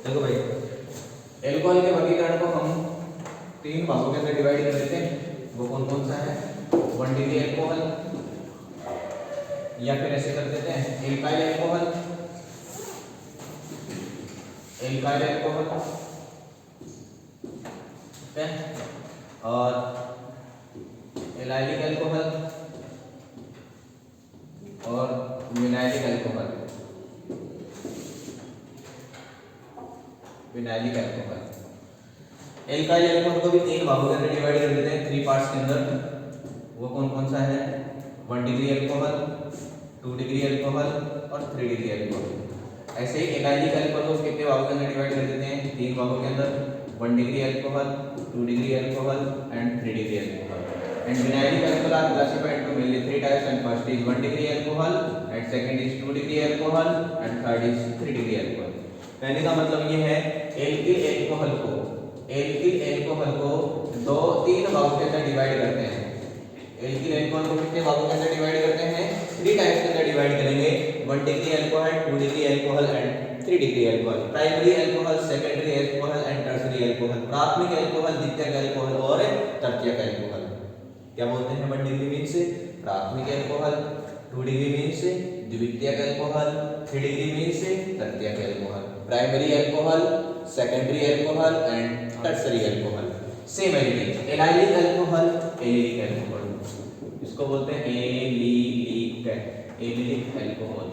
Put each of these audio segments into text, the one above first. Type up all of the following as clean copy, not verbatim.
देखो भाई, एल्कोहल के वर्गीकरण को हम तीन भागों के अंदर डिवाइड कर देते हैं। वो कौन कौन सा है? 1 डिग्री एल्कोहल, या फिर ऐसे कर देते हैं एल्काइल एल्कोहल, एल्काइल एल्कोहल, ठीक है, और एलाइलिक एल्कोहल और vinylic alcohol, vinylic alcohol. Alkyl alcohol को भी तीन भागों के अंदर डिवाइड कर देते हैं, 3 पार्ट्स के अंदर। वो कौन कौन सा है? 1 डिग्री एल्कोहल, 2 डिग्री एल्कोहल और 3 डिग्री एल्कोहल। ऐसे ही एलाइलिक एल्कोहल को कितने भागों के अंदर डिवाइड कर देते हैं? 3 भागों के अंदर, 1 degree alcohol, 2 degree alcohol and 3 degree alcohol. And vinylic alcohol are classified into mainly 3 types, and first is 1 degree alcohol, and second is 2 degree alcohol, and third is 3 degree alcohol। कहने का मतलब ये है एल्किल एल्कोहल को तीन भागों के अंदर डिवाइड करते हैं। एल्किल एल्कोहल को कितने भागों के अंदर डिवाइड करते हैं? 3 टाइप्स के अंदर डिवाइड करेंगे, 1 degree alcohol, 2 degree alcohol and 3 degree alcohol. Primary alcohol, secondary alcohol and tertiary alcohol. प्राथमिक अल्कोहल, द्वितीयक अल्कोहल और तृतीयक अल्कोहल। क्या बोलते हैं? 1 डिग्री मीन्स प्राथमिक अल्कोहल, 2 डिग्री मीन्स द्वितीयक अल्कोहल, 3 डिग्री मीन्स तृतीयक alcohol. Primary alcohol, secondary alcohol and tertiary alcohol. Same एलिक, एलाइलिक अल्कोहल, एलिलिक अल्कोहल, इसको बोलते हैं एलिलिक अल्कोहल।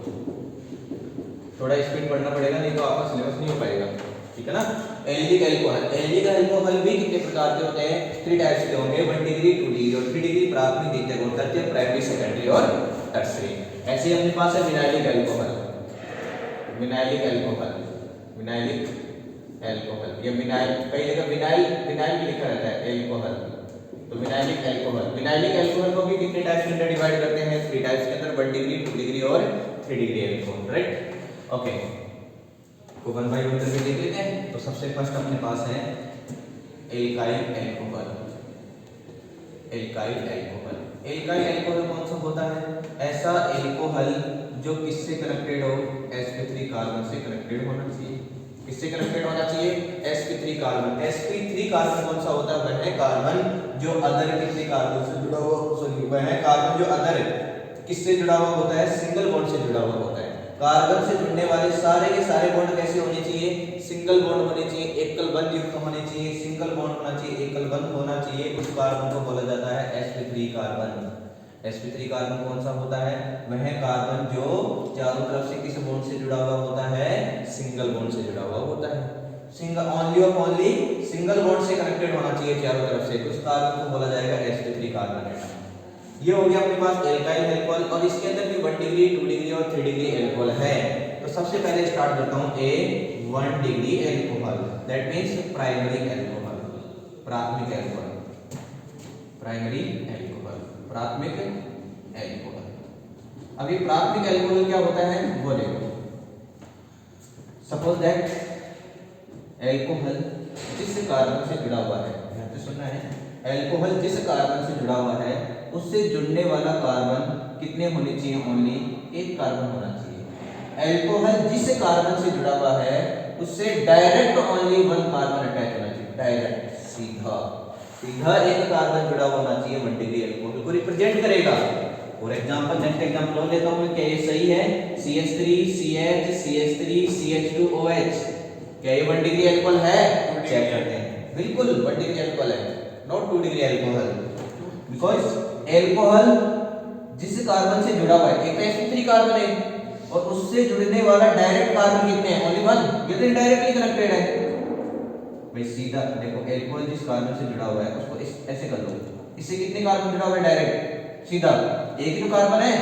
थोड़ा स्पीड पढ़ना पड़ेगा, नहीं तो आपका सिलेबस नहीं हो पाएगा, ठीक है ना। एलिलिक अल्कोहल, एलिलिक अल्कोहल भी कितने प्रकार के होते हैं? 3 टाइप्स के होंगे, 1 डिग्री, 2 डिग्री और 3 डिग्री। प्राथमिक, द्वितीयक और तृतीयक, प्राइमरी, सेकेंडरी और टर्शियरी। ऐसे ही अपने पास है vinylic alcohol, vinylic alcohol, vinylic alcohol. ये विनाइल, कई जगह विनाइल विनाइल भी लिखा रहता है एल्कोहल, तो विनाइलिक अल्कोहल। विनाइलिक अल्कोहल को भी कितने टाइप्स के अंदर डिवाइड करते हैं? 3 टाइप्स के अंदर, 1 डिग्री, 2 डिग्री और 3 डिग्री अल्कोहल, राइट। ओके, को 1 बाय 1 करके देख लेते हैं। तो सबसे फर्स्ट अपने पास है alkyl alcohol, alkyl alcohol. Alkyl alcohol कौन सा होता है? ऐसा एल्कोहल जो किससे कनेक्टेड हो? sp3 कार्बन से कनेक्टेड होना चाहिए। किससे कनेक्टेड होना चाहिए? sp3 carbon. sp3 कार्बन कौन सा होता है? वह है कार्बन जो अदर किसी कार्बन से जुड़ा हुआ, सॉरी, वह है कार्बन जो अदर किससे जुड़ा हुआ होता है? सिंगल बॉन्ड से जुड़ा हुआ होता है। कार्बन से जुड़ने वाले सारे के सारे बॉन्ड कैसे होने चाहिए? सिंगल बॉन्ड होने चाहिए, एकल बंध युक्त होने चाहिए, सिंगल बॉन्ड होना चाहिए, एकल बंध होना चाहिए। उस कार्बन को बोला जाता है sp3 कार्बन। sp3 कार्बन कौन सा होता है? वह कार्बन जो चारों तरफ से किस बॉन्ड से जुड़ा हुआ होता है? सिंगल बॉन्ड से जुड़ा हुआ होता है। Single, only of only single bond से कनेक्टेड होना चाहिए चारों तरफ से। उस कार्बन को बोला जाएगा sp3 कार्बन। ये हो गया अपने पास एल्काइल एल्कोहल, और इसके अंदर भी 1 डिग्री, 2 डिग्री और 3 डिग्री एल्कोहल है। तो सबसे पहले स्टार्ट करता हूं ए 1 degree alcohol, that means primary alcohol, प्राथमिक एल्कोहल, प्राइमरी एल्कोहल, प्राथमिक एल्कोहल। अभी प्राथमिक एल्कोहल क्या होता है वो देखो। सपोज दैट एल्कोहल जिस कार्बन से जुड़ा हुआ है, ध्यान से सुनना है, एल्कोहल जिस कार्बन से जुड़ा हुआ है उससे जुड़ने वाला कार्बन कितने होने चाहिए? ओनली एक कार्बन होना चाहिए। एल्कोहल जिस कार्बन से जुड़ा हुआ है उससे डायरेक्ट ओनली 1 कार्बन अटैच होना चाहिए, डायरेक्ट, सीधा सीधा एक कार्बन जुड़ा होना चाहिए। 1 डिग्री एल्कोहल को रिप्रेजेंट करेगा। फॉर एग्जांपल, नेक्स्ट एग्जांपल और लेता हूं, क्या ये सही है? CH3CH CH3 CH2OH, क्या ये 1 डिग्री एल्कोहल है? चेक करते हैं। बिल्कुल 1 डिग्री एल्कोहल है, not 2 degree alcohol. Because alcohol जिस कार्बन से जुड़ा हुआ है, एक sp3 कार्बन है और उससे जुड़ने वाला डायरेक्ट कार्बन कितने हैं? ओनली 1, ये तो इनडायरेक्टली कनेक्टेड है भाई। सीधा देखो, एल्कोहल जिस कार्बन से जुड़ा हुआ है उसको ऐसे कर लो, इससे कितने कार्बन जुड़ा हुआ है? डायरेक्ट, सीधा एक ही तो कार्बन है,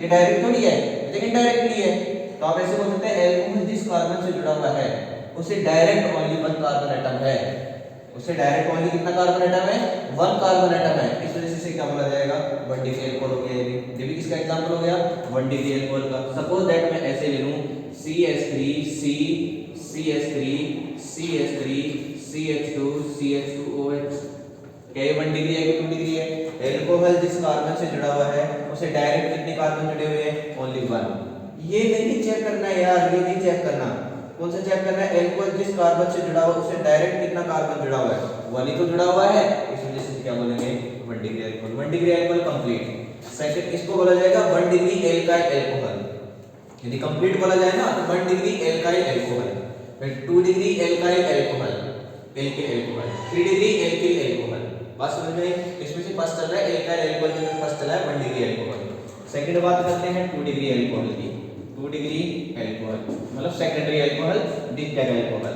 ये डायरेक्ट थोड़ी है, लेकिन इनडायरेक्टली है। तो आप ऐसे बोल सकते हैं एल्कोहल जिस कार्बन से जुड़ा हुआ है उसे डायरेक्ट ओनली 1 कार्बन एटम है, उससे डायरेक्ट ओनली कितना कार्बन एटम है? 1 कार्बन एटम है। इस वजह से क्या बोला जाएगा? 1 डिग्री एल्कोहल हो गया। ये भी किसका एग्जांपल हो गया? 1 डिग्री एल्कोहल का। सपोज दैट मैं ऐसे ले लूं CH3C CH3 CH3 CH2 CH2OH, क्या ये 1 डिग्री है कि 2 डिग्री है? एल्कोहल जिस कार्बन से जुड़ा हुआ है उसे डायरेक्ट कितने कार्बन जुड़े हुए हैं? ओनली 1। ये नहीं चेक करना यार, ये नहीं चेक करना, कौन सा चेक करना है? एल्कोहल जिस कार्बन से जुड़ा हुआ उससे डायरेक्ट कितना कार्बन जुड़ा हुआ है? 1 ही तो जुड़ा हुआ है, इस वजह से क्या बोलेंगे? 1 degree alcohol. 1 degree alcohol complete. Second इसको बोला जाएगा 1 डिग्री एल्काइल अल्कोहल। यदि कंप्लीट बोला जाए ना तो 1 डिग्री एल्काइल अल्कोहल, फिर 2 degree alkyl alcohol, alkyl alcohol, 3 degree alkyl alcohol. बात समझ में आई? इसमें से फर्स्ट चल रहा है एल्काइल अल्कोहल, में फर्स्ट चला है 1 डिग्री अल्कोहल। सेकंड बात करते हैं 2 डिग्री अल्कोहल की। 2 डिग्री अल्कोहल मतलब सेकेंडरी अल्कोहल, द्वितीयक अल्कोहल।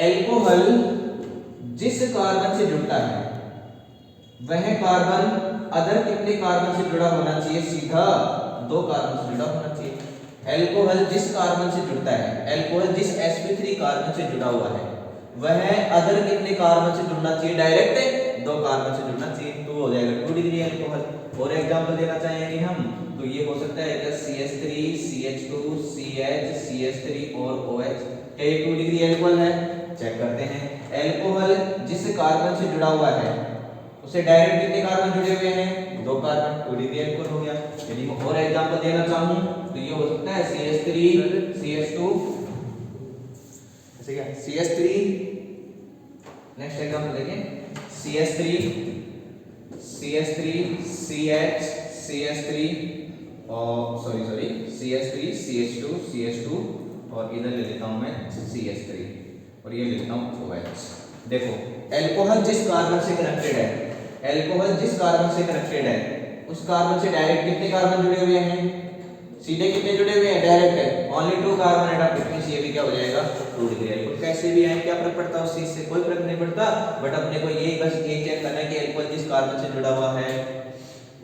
अल्कोहल जिस कार्बन से जुड़ता है वह कार्बन अदर कितने कार्बन से जुड़ा होना चाहिए? सीधा 2 कार्बन से जुड़ा होना चाहिए। अल्कोहल जिस कार्बन से जुड़ता है, अल्कोहल जिस sp3 कार्बन से जुड़ा हुआ है वह अदर कितने कार्बन से जुड़ना चाहिए? डायरेक्ट 2 कार्बन से जुड़ना चाहिए, तो हो जाएगा 2 डिग्री अल्कोहल। और एग्जांपल देना चाहेंगे हम तो ये हो सकता है CH3 CH2 CH CH3 और OH। क्या ये 2 डिग्री अल्कोहल है? चेक करते हैं। अल्कोहल जिस कार्बन से जुड़ा हुआ है उसे डायरेक्ट कितने कार्बन जुड़े हुए हैं? 2 कार्बन, 2 डिग्री अल्कोहल हो गया। यदि मैं और एग्जांपल देना चाहूं तो ये हो सकता है CH3 CH2 ऐसे क्या CH3। नेक्स्ट एग्जांपल देखें CH3 CH CH3 और सॉरी CH3 CH2 CH2 और इधर ले लेता हूं मैं CH3 और ये ले लेता हूं OH। देखो अल्कोहल जिस कार्बन से कनेक्टेड है, अल्कोहल जिस कार्बन से कनेक्टेड है उस कार्बन से डायरेक्ट कितने कार्बन जुड़े हुए हैं? सीधे कितने जुड़े हुए हैं? डायरेक्ट है ओनली 2 कार्बन एटम, इतनी ये भी क्या हो जाएगा? 2 डिग्री अल्कोहल। कैसे भी आए क्या फर्क पड़ता है उस चीज से? कोई फर्क नहीं पड़ता, बट अपने को ये बस ये चेक करना है कि अल्कोहल जिस कार्बन से जुड़ा हुआ है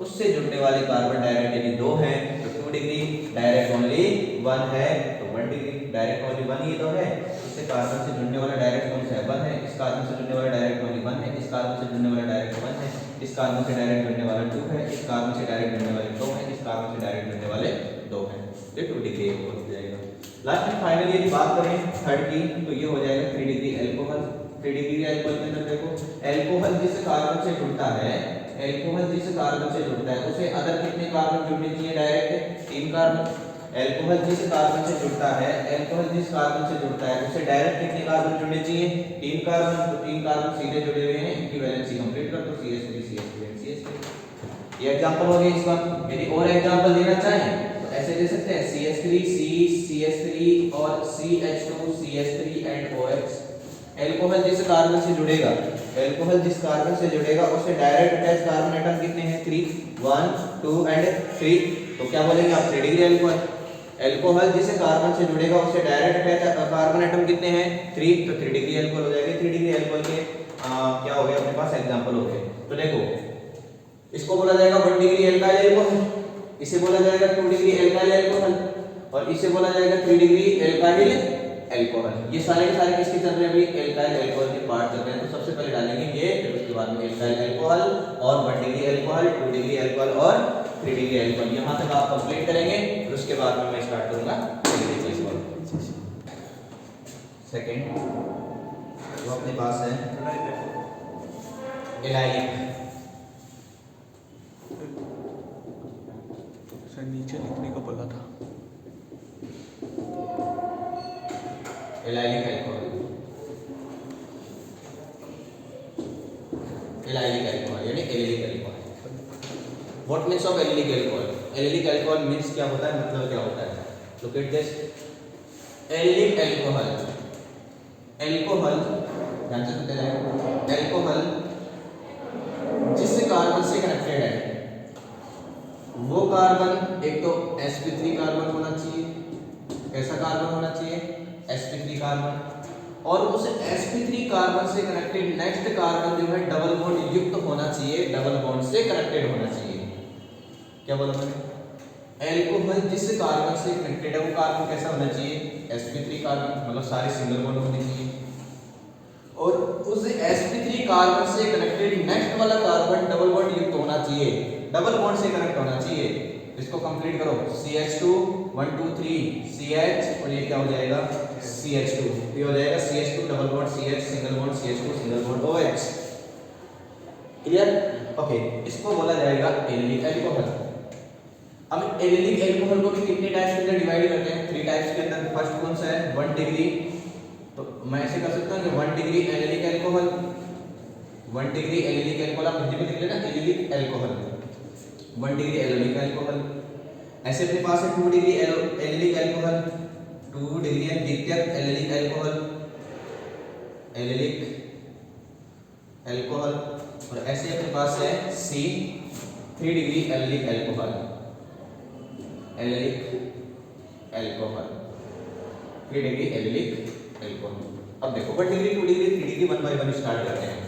उससे जुड़ने वाले कार्बन डायरेक्ट यदि 2 हैं तो 2 डिग्री, डायरेक्ट ओनली 1 है तो 1 डिग्री। डायरेक्ट ओनली 1 ही तो है, इससे कार्बन से जुड़ने वाला डायरेक्ट कौन सा है? 1 है। इस कार्बन से जुड़ने वाला डायरेक्ट ओनली 1 है, इस कार्बन से जुड़ने वाला डायरेक्ट 1 है, इस कार्बन से डायरेक्ट जुड़ने वाला 2 है, इस कार्बन से डायरेक्ट जुड़ने वाले 2 है, इस कार्बन से डायरेक्ट जुड़ने वाले 2 हैं। ये 2 डिग्री अल्कोहल हो जाएगा। लास्ट में फाइनली यदि बात करें थर्ड की तो ये हो जाएगा 3 डिग्री अल्कोहल। 3 डिग्री अल्कोहल के अंदर देखो अल्कोहल जिस कार्बन से जुड़ता है, अल्कोहल जिस कार्बन से जुड़ता है उसे अदर कितने कार्बन जुड़ने चाहिए? Direct 3 carbon. अल्कोहल जिस कार्बन से जुड़ता है, अल्कोहल जिस कार्बन से जुड़ता है उसे डायरेक्ट कितने कार्बन जुड़ने चाहिए? 3 कार्बन। तो 3 कार्बन सीधे जुड़े हुए हैं, इनकी वैलेंसी कंप्लीट कर दो CH3 CH3 and CH3। ये एग्जांपल हो गया इसका। यदि और एग्जांपल देना चाहें तो ऐसे दे सकते हैं CH3 C CH3 और CH2 CH3 and OH। Alcohol जिस कार्बन से जुड़ेगा, अल्कोहल जिस कार्बन से जुड़ेगा उससे डायरेक्ट अटैच कार्बन एटम कितने हैं? 3 1 2 and 3। तो क्या बोलेंगे आप? 3 डिग्री अल्कोहल। अल्कोहल जिस कार्बन से जुड़ेगा उससे डायरेक्ट अटैच कार्बन एटम कितने हैं? 3, तो 3 डिग्री अल्कोहल हो जाएगा। 3 डिग्री अल्कोहल के क्या हो गया अपने पास? एग्जांपल हो गए। तो देखो इसको बोला जाएगा 1 डिग्री एल्काइल अल्कोहल, इसे बोला जाएगा 2 डिग्री एल्काइल अल्कोहल और इसे बोला जाएगा 3 डिग्री एल्काइल अल्कोहल। ये सारे के सारे किसके चल रहे हैं अभी? एल्काइल अल्कोहल के पार्ट चल रहे हैं। तो सबसे पहले डालेंगे ये, फिर उसके बाद में एल्काइल अल्कोहल और 1 डिग्री अल्कोहल, 2 डिग्री अल्कोहल और 3 डिग्री अल्कोहल। यहां तक आप कंप्लीट करेंगे, फिर उसके बाद में मैं स्टार्ट करूंगा 3 डिग्री अल्कोहल। सेकंड जो अपने पास है एलाइलिक। सर नीचे लिखने को बोला था। एलाइलिक अल्कोहल, एलाइलिक अल्कोहल यानी allylic alcohol. What means of allylic alcohol? Allylic alcohol means क्या होता है, मतलब क्या होता है? Look at this. Allylic alcohol, alcohol ध्यान से सुनते जाएं। अल्कोहल जिस कार्बन से कनेक्टेड है वो कार्बन एक तो sp3 कार्बन होना चाहिए। कैसा कार्बन होना चाहिए? sp3 carbon. और उस sp3 कार्बन से कनेक्टेड नेक्स्ट कार्बन जो है डबल बॉन्ड युक्त होना चाहिए, डबल बॉन्ड से कनेक्टेड होना चाहिए। क्या बोला मैंने? अल्कोहल जिस कार्बन से कनेक्टेड है वो कार्बन कैसा होना चाहिए? sp3 कार्बन, मतलब सारे सिंगल बॉन्ड होने चाहिए। और उस sp3 कार्बन से कनेक्टेड नेक्स्ट वाला कार्बन डबल बॉन्ड युक्त होना चाहिए, डबल बॉन्ड से कनेक्ट होना चाहिए। इसको कंप्लीट करो CH2 1 2 3 CH और ये क्या हो जाएगा? CH2। ये हो जाएगा CH2 double bond CH single bond CH2 single bond OH। Clear? Okay, इसको बोला जाएगा एलिलिक अल्कोहल। अब एलिलिक एल्कोहल को भी कितने टाइप्स के अंदर डिवाइड करते हैं? 3 टाइप्स के अंदर। फर्स्ट कौन सा है? 1 डिग्री, तो मैं ऐसे कर सकता हूं कि 1 degree allylic alcohol, 1 degree allylic alcohol, आप हिंदी में लिख लेना allylic alcohol, 1 degree allylic alcohol. ऐसे अपने पास है 2 डिग्री एलिलिक एल्कोहल, 2 डिग्री है द्वितीयक एलिलिक एल्कोहल, एलिलिक एल्कोहल। और ऐसे अपने पास है C 3 degree allylic alcohol, allylic alcohol, 3 degree allylic alcohol. अब देखो 1 degree 2 degree 3 degree 1 by 1 start करते हैं।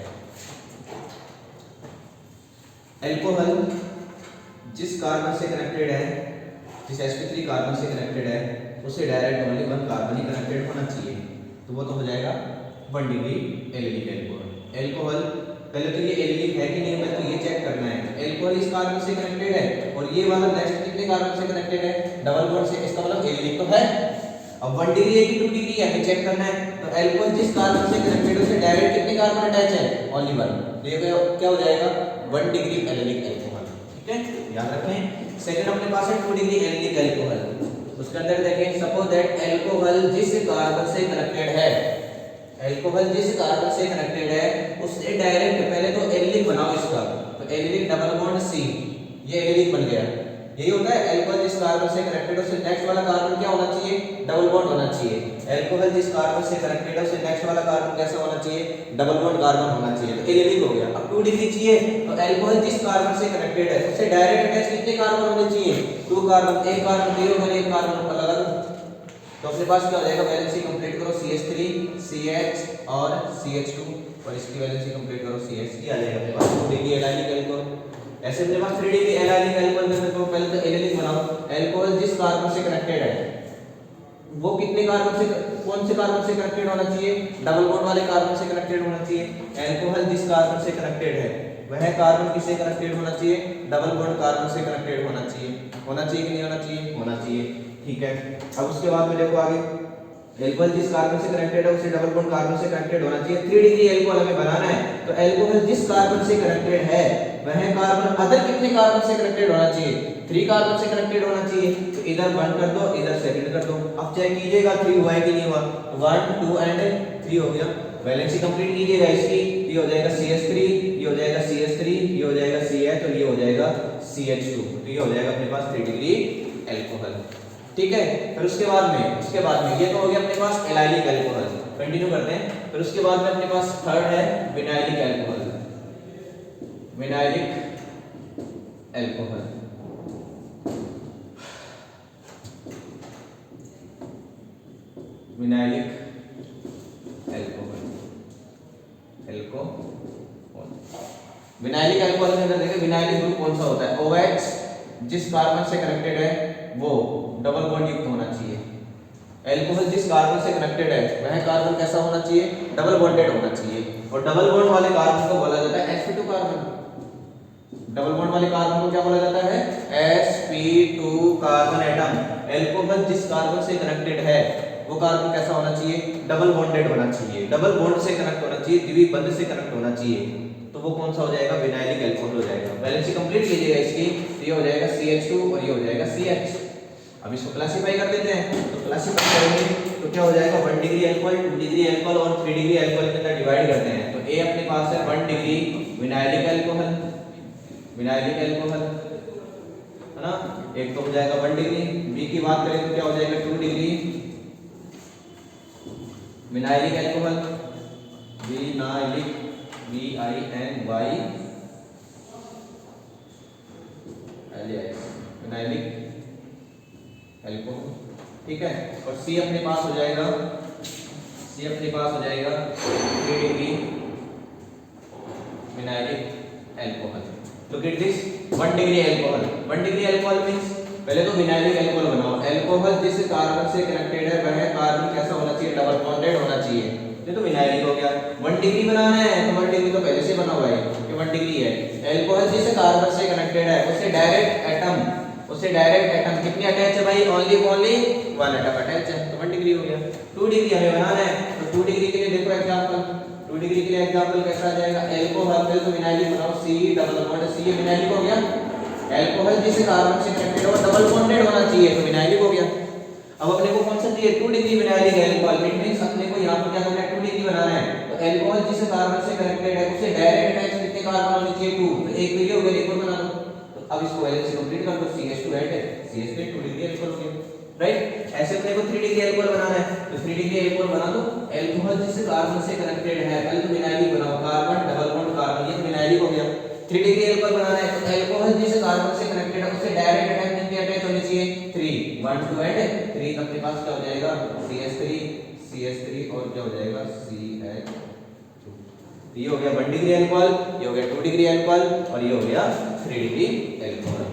एल्कोहल जिस कार्बन से कनेक्टेड है, जिस sp3 कार्बन से कनेक्टेड है, उससे डायरेक्ट ओनली 1 कार्बन ही कनेक्टेड होना चाहिए, तो वो तो हो जाएगा 1 डिग्री एलिलिक एल्कोहल। एल्कोहल पहले तो ये एलिलिक है कि नहीं है तो ये चेक करना है। एल्कोहल इस कार्बन से कनेक्टेड है और ये वाला नेक्स्ट कितने कार्बन से कनेक्टेड है? डबल बॉन्ड से, इसका मतलब एलिलिक तो है। अब 1 डिग्री है कि 2 डिग्री है हमें चेक करना है। तो एल्कोहल जिस कार्बन से कनेक्टेड है उससे डायरेक्ट कितने कार्बन अटैच है? ओनली 1, तो ये क्या हो जाएगा? 1 डिग्री एलिलिक एल्कोहल। ठीक है, याद रखें। सेकंड अपने पास है 2 डिग्री एलिलिक एल्कोहल। उसके अंदर देखें, सपोज दैट एल्कोहल जिस कार्बन से कनेक्टेड है, एल्कोहल जिस कार्बन से कनेक्टेड है उससे डायरेक्ट पहले तो एलिलिक बनाओ इसका, तो एलिलिक डबल बॉन्ड C, ये एलिलिक बन गया। यही होता है एल्कोहल जिस कार्बन से कनेक्टेड है उससे नेक्स्ट वाला कार्बन क्या होना चाहिए? डबल बॉन्ड होना चाहिए। एल्कोहल जिस कार्बन से कनेक्टेड है उससे नेक्स्ट वाला कार्बन कैसा होना चाहिए? डबल बॉन्ड कार्बन होना चाहिए, तो एलिलिक हो गया। अब 2 डिग्री चाहिए, तो एल्कोहल जिस कार्बन से कनेक्टेड है उससे डायरेक्ट अटैच कितने कार्बन होने चाहिए? 2 कार्बन, एक कार्बन दियो मैंने, एक कार्बन अलग, तो अपने पास क्या हो जाएगा? वैलेंसी कंप्लीट करो CH3 CH और CH2, और इसकी वैलेंसी कंप्लीट करो CH3 आ जाएगा अपने पास 2 डिग्री एलिलिक एल्कोहल। ऐसे अपने पास 3 डिग्री एलिलिक एल्कोहल के अंदर पहले तो एलिलिक बनाओ। एल्कोहल जिस कार्बन से कनेक्टेड है वो कितने कार्बन से, कौन से कार्बन से कनेक्टेड होना चाहिए? डबल बॉन्ड वाले कार्बन से कनेक्टेड होना चाहिए। एल्कोहल जिस कार्बन से कनेक्टेड है वह कार्बन किससे कनेक्टेड होना चाहिए? डबल बॉन्ड कार्बन से कनेक्टेड होना चाहिए। होना चाहिए कि नहीं होना चाहिए? होना चाहिए। ठीक है, अब उसके बाद में देखो आगे, एल्कोहल जिस कार्बन से कनेक्टेड है उसे डबल बॉन्ड कार्बन से कनेक्टेड होना चाहिए। 3 डिग्री एल्कोहल हमें बनाना है, तो एल्कोहल जिस कार्बन से कनेक्टेड है वह कार्बन अदर कितने कार्बन से कनेक्टेड होना चाहिए? 3 कार्बन से कनेक्टेड होना चाहिए, तो इधर 1 कर दो, इधर सेकंड कर दो। अब चेक कीजिएगा 3 हुआ है कि नहीं हुआ? 1 2 एंड 3 हो गया। वैलेंसी कंप्लीट कीजिएगा इसकी, ये हो जाएगा CH3, ये हो जाएगा CH3, ये हो जाएगा CH और ये हो जाएगा CH2, तो ये हो जाएगा अपने पास 3 डिग्री एल्कोहल। ठीक है, फिर उसके बाद में ये तो हो गया अपने पास एलाइलिक एल्कोहल। कंटिन्यू करते हैं। फिर उसके बाद में अपने पास थर्ड है vinylic alcohol, vinylic alcohol. Vinylic alcohol, vinylic alcohol के अंदर देखिए विनाइलिक ग्रुप कौन सा होता है? OH जिस कार्बन से कनेक्टेड है वो डबल बॉन्ड युक्त होना चाहिए। एल्कोहल जिस कार्बन से कनेक्टेड है वह कार्बन कैसा होना चाहिए? डबल बॉन्डेड होना चाहिए। और डबल बॉन्ड वाले कार्बन को बोला जाता है sp2 कार्बन। डबल बॉन्ड वाले कार्बन को क्या बोला जाता है? sp2 carbon atom. एल्कोहल जिस कार्बन से कनेक्टेड है वो कार्बन कैसा होना चाहिए? डबल बॉन्डेड होना चाहिए, डबल बॉन्ड से कनेक्ट होना चाहिए, द्विबंध से कनेक्ट होना चाहिए, तो वो कौन सा हो जाएगा? विनाइलिक एल्कोहल हो जाएगा। वैलेंसी कंप्लीट कीजिएगा इसकी, तो ये हो जाएगा CH2 और ये हो जाएगा CH। अब इसको क्लासिफाई कर देते हैं, तो क्लासिफाई करेंगे तो क्या हो जाएगा? 1 डिग्री अल्कोहल, 2 डिग्री अल्कोहल और 3 डिग्री अल्कोहल के अंदर डिवाइड करते हैं। तो ए अपने पास है 1 degree vinylic alcohol, vinylic alcohol है ना, एक तो हो जाएगा 1 डिग्री। बी की बात करें तो क्या हो जाएगा? 2 degree vinylic alcohol, vinylic vinylic alcohol. ठीक है, और सी अपने पास हो जाएगा, सी अपने पास हो जाएगा 3 degree vinylic alcohol. Look at this 1 degree alcohol. 1 degree alcohol means पहले तो विनाइलिक अल्कोहल बनाओ। एल्कोहल जिस कार्बन से कनेक्टेड है वह कार्बन कैसा होना चाहिए? डबल बॉन्डेड होना चाहिए, ये तो विनाइलिक हो गया। 1 डिग्री बनाना है तो 1 डिग्री तो पहले से बना हुआ है कि 1 डिग्री है। एल्कोहल जिस कार्बन से कनेक्टेड है उससे डायरेक्ट एटम कितने अटैच है भाई? ओनली 1 एटम अटैच है, तो 1 डिग्री हो गया। 2 डिग्री हमें बनाना है, तो 2 डिग्री के लिए देखो एग्जांपल, 2 डिग्री के लिए एग्जांपल कैसा आ जाएगा? एल्कोहल पहले तो विनाइलिक बनाओ, C डबल बॉन्ड, C ये विनाइलिक हो गया। एल्कोहल जिस कार्बन से कनेक्टेड हो डबल बॉन्डेड होना चाहिए, तो विनाइलिक हो गया। अब अपने को कौन सा चाहिए, 2 degree vinylic alcohol. It means अपने को यहां पर क्या करना है, 2 डिग्री बनाना है। तो एल्कोहल जिस कार्बन से कनेक्टेड है उसे डायरेक्ट अटैच कितने कार्बन होने चाहिए, 2। तो एक तो ये हो गया, एक और बना दो। तो अब इसको वैलेंसी कंप्लीट कर दो, CH2 ऐड है, CH पे 2 डिग्री एल्कोहल हो गया, राइट। ऐसे अपने को 3 डिग्री एल्कोहल बनाना है, तो 3 डिग्री एल्कोहल बना दो। एल्कोहल जिस कार्बन से कनेक्टेड है पहले तो विनाइलिक बनाओ, कार्बन डबल बॉन्ड कार्बन, ये तो विनाइलिक हो गया। 3 डिग्री एल्कोहल बनाना है, तो एल्कोहल जिस कार्बन से कनेक्टेड है उसे डायरेक्ट अटैच कितने अटैच होने चाहिए, 3। 1 2 एंड 3, अपने पास क्या हो जाएगा, CH3 और क्या हो जाएगा, CH2। ये हो गया 1 डिग्री एल्कोहल, ये हो गया 2 डिग्री एल्कोहल और ये हो गया 3 डिग्री एल्कोहल।